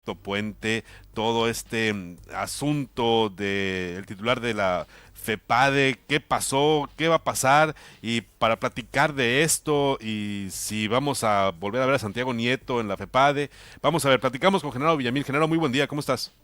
Puente, todo este asunto del titular de la FEPADE, qué pasó, qué va a pasar, y para platicar de esto y si vamos a volver a ver a Santiago Nieto en la FEPADE, vamos a ver, platicamos con Genaro Villamil. Genaro, muy buen día, ¿cómo estás?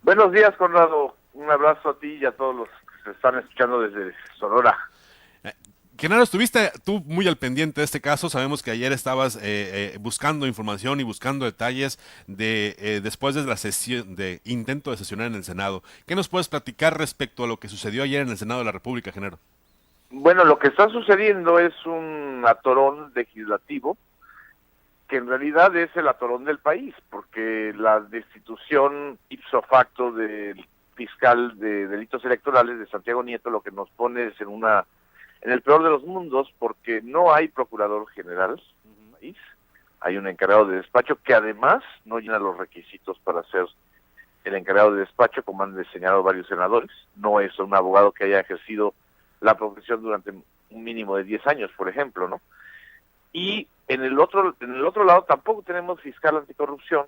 Buenos días, Conrado. Un abrazo a ti y a todos los que se están escuchando desde Sonora. Eh, Genaro, estuviste tú muy al pendiente de este caso. Sabemos que ayer estabas buscando información y buscando detalles de después de la sesión de intento de sesionar en el Senado. ¿Qué nos puedes platicar respecto a lo que sucedió ayer en el Senado de la República, Genaro? Bueno, lo que está sucediendo es un atorón legislativo que en realidad es el atorón del país, porque la destitución ipso facto del fiscal de delitos electorales de Santiago Nieto lo que nos pone es en el peor de los mundos, porque no hay procurador general en el país, hay un encargado de despacho que además no llena los requisitos para ser el encargado de despacho, como han señalado varios senadores. No es un abogado que haya ejercido la profesión durante un mínimo de 10 años, por ejemplo, ¿no? Y en el otro lado tampoco tenemos fiscal anticorrupción,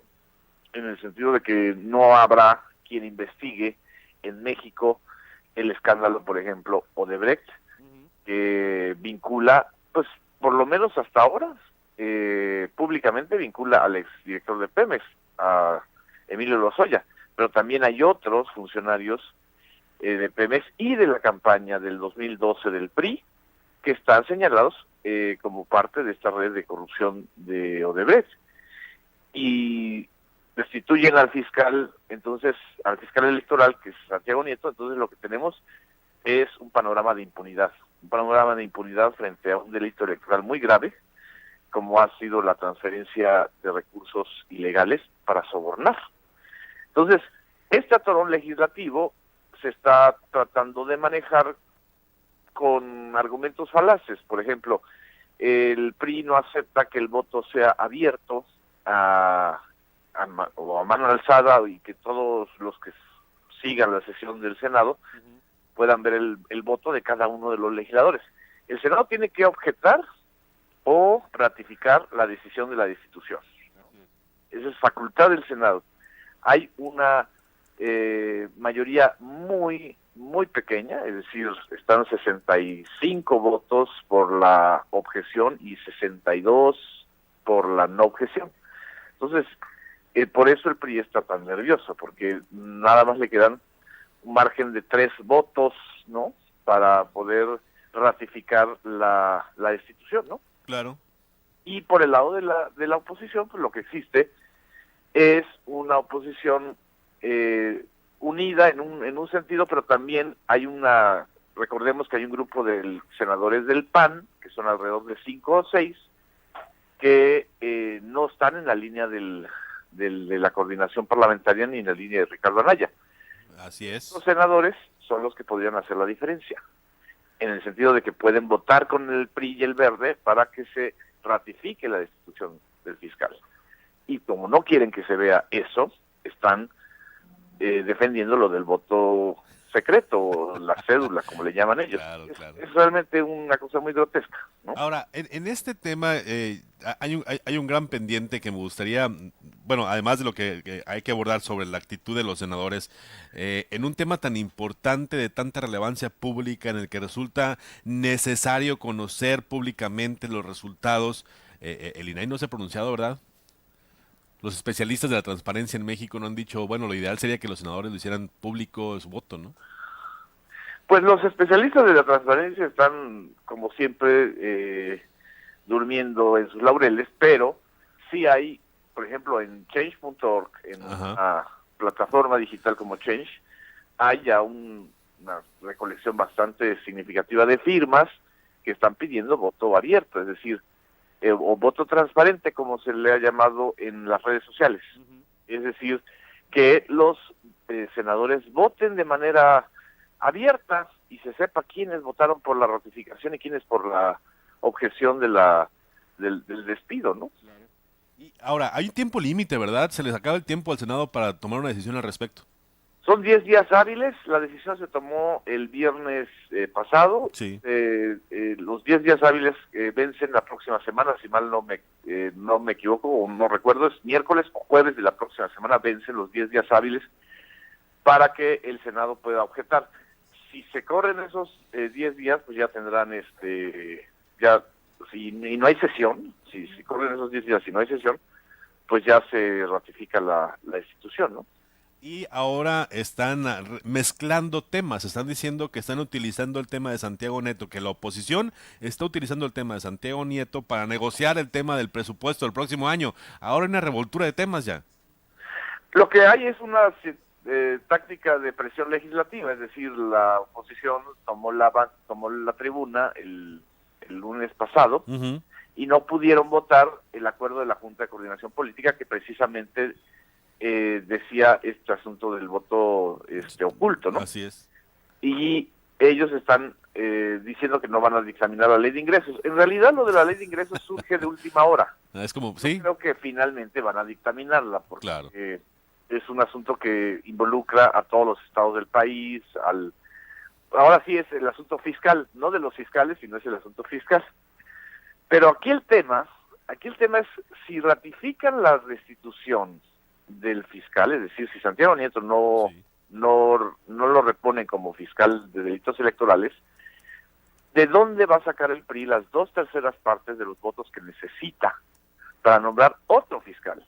en el sentido de que no habrá quien investigue en México el escándalo, por ejemplo, Odebrecht, que vincula, pues, por lo menos hasta ahora, públicamente vincula al exdirector de Pemex, a Emilio Lozoya, pero también hay otros funcionarios de Pemex y de la campaña del 2012 del PRI que están señalados como parte de esta red de corrupción de Odebrecht. Y destituyen al fiscal, entonces, al fiscal electoral, que es Santiago Nieto. Entonces lo que tenemos es un panorama de impunidad frente a un delito electoral muy grave, como ha sido la transferencia de recursos ilegales para sobornar. Entonces, este atorón legislativo se está tratando de manejar con argumentos falaces. Por ejemplo, el PRI no acepta que el voto sea abierto o a mano alzada, y que todos los que sigan la sesión del Senado puedan ver el voto de cada uno de los legisladores. El Senado tiene que objetar o ratificar la decisión de la destitución. Esa es facultad del Senado. Hay una mayoría muy pequeña, es decir, están 65 votos por la objeción y 62 por la no objeción. Entonces, por eso el PRI está tan nervioso, porque nada más le quedan un margen de 3 votos, ¿no? Para poder ratificar la destitución, ¿no? Claro. Y por el lado de la oposición, pues lo que existe es una oposición unida en un sentido, pero también recordemos que hay un grupo de senadores del PAN, que son alrededor de 5 o 6, que no están en la línea de la coordinación parlamentaria ni en la línea de Ricardo Anaya. Así Los es. senadores son los que podrían hacer la diferencia, en el sentido de que pueden votar con el PRI y el Verde para que se ratifique la destitución del fiscal. Y como no quieren que se vea eso, están defendiendo lo del voto secreto, o la cédula, como le llaman ellos. Claro, Es, claro. es realmente una cosa muy grotesca, ¿no? Ahora, en este tema hay un gran pendiente que me gustaría, bueno, además de lo que hay que abordar sobre la actitud de los senadores, en un tema tan importante, de tanta relevancia pública, en el que resulta necesario conocer públicamente los resultados. El INAI no se ha pronunciado, ¿verdad? Los especialistas de la transparencia en México no han dicho, bueno, lo ideal sería que los senadores lo hicieran público su voto, ¿no? Pues los especialistas de la transparencia están, como siempre, durmiendo en sus laureles, pero sí hay, por ejemplo, en change.org, en Ajá. una plataforma digital como Change, hay ya una recolección bastante significativa de firmas que están pidiendo voto abierto, es decir, o voto transparente, como se le ha llamado en las redes sociales. Es decir, que los senadores voten de manera abierta y se sepa quiénes votaron por la ratificación y quiénes por la objeción del despido, ¿no? Y ahora, hay un tiempo límite, ¿verdad? Se les acaba el tiempo al Senado para tomar una decisión al respecto. Son 10 días hábiles, la decisión se tomó el viernes pasado, Sí. los 10 días hábiles vencen la próxima semana, si mal no me equivoco o no recuerdo, es miércoles o jueves de la próxima semana vencen los 10 días hábiles para que el Senado pueda objetar. Si se corren esos 10 días, pues ya tendrán, y no hay sesión, si corren esos 10 días y no hay sesión, pues ya se ratifica la institución, ¿no? Y ahora están mezclando temas, están diciendo que están utilizando el tema de Santiago Nieto, que la oposición está utilizando el tema de Santiago Nieto para negociar el tema del presupuesto del próximo año. Ahora hay una revoltura de temas ya. Lo que hay es una táctica de presión legislativa, es decir, la oposición tomó la tribuna el lunes pasado Ujú. y no pudieron votar el acuerdo de la Junta de Coordinación Política que precisamente decía este asunto del voto oculto, ¿no? Así es. Y ellos están diciendo que no van a dictaminar la ley de ingresos. En realidad lo de la ley de ingresos surge de última hora. Es como, Yo sí, creo que finalmente van a dictaminarla porque claro. es un asunto que involucra a todos los estados del país, ahora sí es el asunto fiscal, no de los fiscales, sino es el asunto fiscal. Pero aquí el tema es si ratifican la restitución del fiscal, es decir, si Santiago Nieto Sí. no lo repone como fiscal de delitos electorales, ¿de dónde va a sacar el PRI las 2/3 partes de los votos que necesita para nombrar otro fiscal?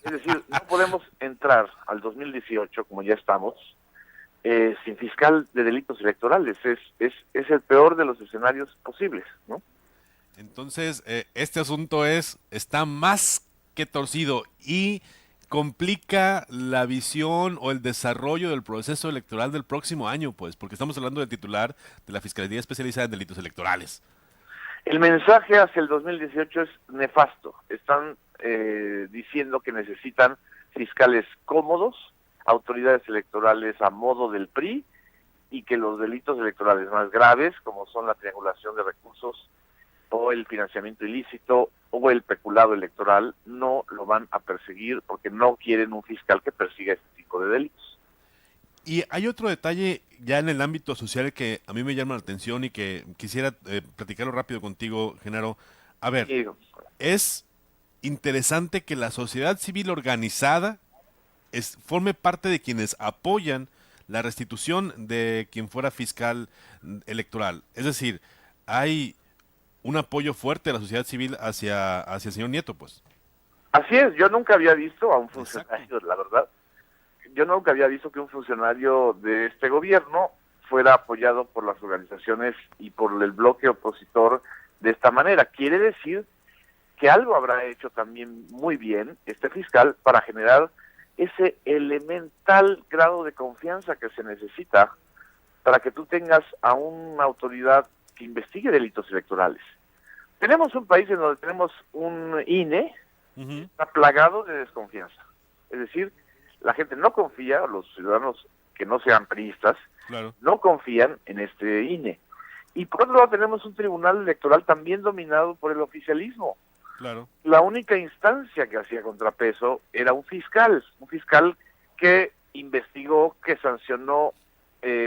Es decir, no podemos entrar al 2018, como ya estamos, sin fiscal de delitos electorales. Es el peor de los escenarios posibles, ¿no? Entonces, este asunto está más que torcido y complica la visión o el desarrollo del proceso electoral del próximo año, pues, porque estamos hablando del titular de la Fiscalía Especializada en Delitos Electorales. El mensaje hacia el 2018 es nefasto. Están diciendo que necesitan fiscales cómodos, autoridades electorales a modo del PRI, y que los delitos electorales más graves, como son la triangulación de recursos o el financiamiento ilícito o el peculado electoral, no lo van a perseguir porque no quieren un fiscal que persiga este tipo de delitos. Y hay otro detalle ya en el ámbito social que a mí me llama la atención y que quisiera platicarlo rápido contigo, Genaro. A ver, Y es interesante que la sociedad civil organizada forme parte de quienes apoyan la restitución de quien fuera fiscal electoral. Es decir, hay un apoyo fuerte de la sociedad civil hacia el señor Nieto, pues. así es, yo nunca había visto a un Exacto. funcionario, la verdad, yo nunca había visto que un funcionario de este gobierno fuera apoyado por las organizaciones y por el bloque opositor de esta manera. Quiere decir que algo habrá hecho también muy bien este fiscal para generar ese elemental grado de confianza que se necesita para que tú tengas a una autoridad que investigue delitos electorales. Tenemos un país en donde tenemos un INE que Ujú. está plagado de desconfianza. Es decir, la gente no confía, los ciudadanos que no sean priistas, Claro, no confían en este INE. Y por otro lado tenemos un tribunal electoral también dominado por el oficialismo. claro. La única instancia que hacía contrapeso era un fiscal que investigó, que sancionó,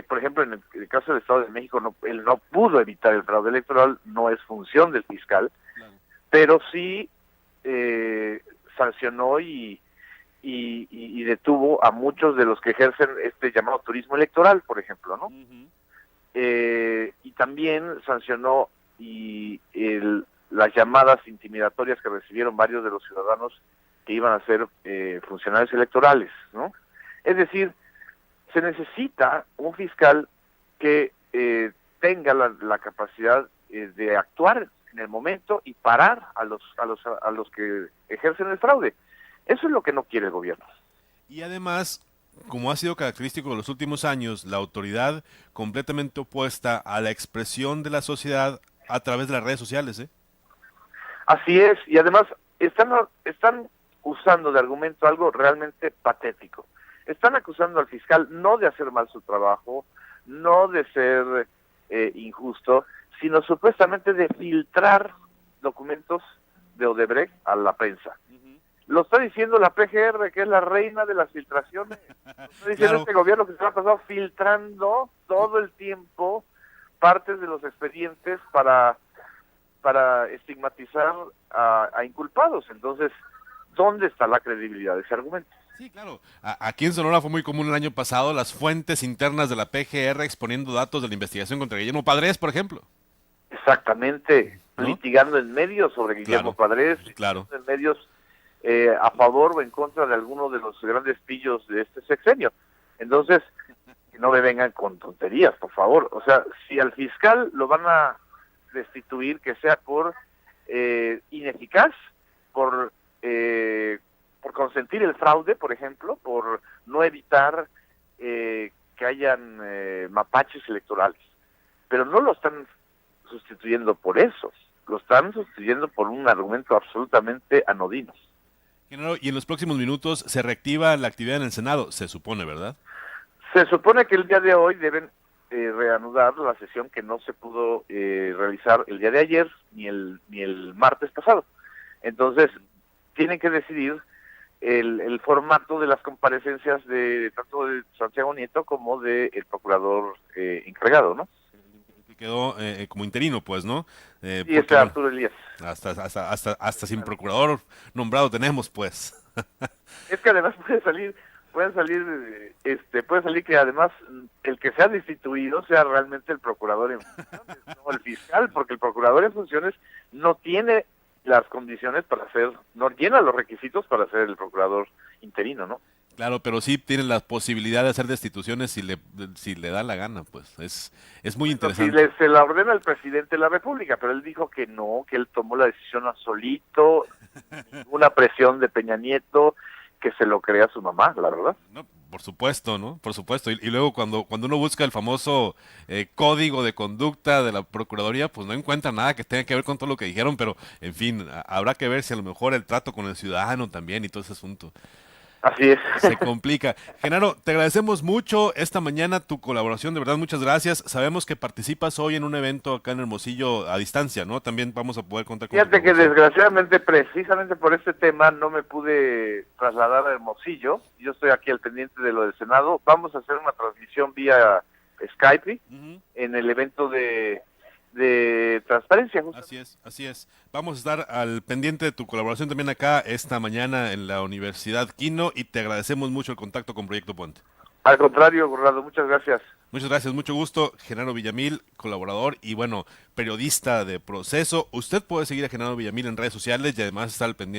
por ejemplo, en el caso del Estado de México, él no pudo evitar el fraude electoral, no es función del fiscal, Claro. pero sí sancionó y detuvo a muchos de los que ejercen este llamado turismo electoral, por ejemplo, ¿no? Ujú. Y también sancionó las llamadas intimidatorias que recibieron varios de los ciudadanos que iban a ser funcionarios electorales, ¿no? Es decir, se necesita un fiscal que tenga la capacidad de actuar en el momento y parar a los que ejercen el fraude. Eso es lo que no quiere el gobierno. Y además, como ha sido característico de los últimos años, la autoridad completamente opuesta a la expresión de la sociedad a través de las redes sociales, ¿eh? Así es, y además están usando de argumento algo realmente patético. Están acusando al fiscal no de hacer mal su trabajo, no de ser injusto, sino supuestamente de filtrar documentos de Odebrecht a la prensa. Lo está diciendo la PGR, que es la reina de las filtraciones. Lo está diciendo Claro. este gobierno que se ha pasado filtrando todo el tiempo partes de los expedientes para estigmatizar a inculpados. Entonces, ¿dónde está la credibilidad de ese argumento? Sí, claro. Aquí en Sonora fue muy común el año pasado las fuentes internas de la PGR exponiendo datos de la investigación contra Guillermo Padres, por ejemplo. Exactamente, ¿No? litigando en medios sobre Guillermo Claro, Padres, claro. en medios a favor o en contra de alguno de los grandes pillos de este sexenio. Entonces, que no me vengan con tonterías, por favor. O sea, si al fiscal lo van a destituir, que sea por ineficaz, por consentir el fraude, por ejemplo, por no evitar que hayan mapaches electorales. Pero no lo están sustituyendo por eso, lo están sustituyendo por un argumento absolutamente anodino. Genaro, y en los próximos minutos se reactiva la actividad en el Senado, se supone, ¿verdad? Se supone que el día de hoy deben reanudar la sesión que no se pudo realizar el día de ayer ni el martes pasado. Entonces, tienen que decidir el formato de las comparecencias de tanto de Santiago Nieto como del procurador encargado, ¿no? Que quedó como interino, pues, ¿no? Y Porque, este bueno, Arturo Elías. hasta sin procurador nombrado tenemos, pues. Es que además puede salir que además el que sea destituido sea realmente el procurador en funciones, no el fiscal, porque el procurador en funciones no tiene las condiciones para ser, no llena los requisitos para ser el procurador interino, ¿no? Claro, pero sí tiene la posibilidad de hacer destituciones si le da la gana, pues. Es muy Bueno, si interesante. se la ordena el presidente de la República, pero él dijo que no, que él tomó la decisión a solito, ninguna presión de Peña Nieto, que se lo crea su mamá, la verdad. No, por supuesto, ¿no? Por supuesto. Y luego cuando uno busca el famoso código de conducta de la Procuraduría, pues no encuentra nada que tenga que ver con todo lo que dijeron, pero en fin, habrá que ver si a lo mejor el trato con el ciudadano también y todo ese asunto. Así es. Se complica. Genaro, te agradecemos mucho esta mañana tu colaboración, de verdad, muchas gracias. Sabemos que participas hoy en un evento acá en Hermosillo a distancia, ¿no? También vamos a poder contar con tu Fíjate que colaboración. desgraciadamente, precisamente por este tema, no me pude trasladar a Hermosillo. Yo estoy aquí al pendiente de lo del Senado. Vamos a hacer una transmisión vía Skype Ujú. en el evento de transparencia, justamente. Así es, así es. Vamos a estar al pendiente de tu colaboración también acá esta mañana en la Universidad Quino y te agradecemos mucho el contacto con Proyecto Puente. Al contrario, Gorlando, muchas gracias. Muchas gracias, mucho gusto. Genaro Villamil, colaborador y bueno, periodista de Proceso. Usted puede seguir a Genaro Villamil en redes sociales y además estar al pendiente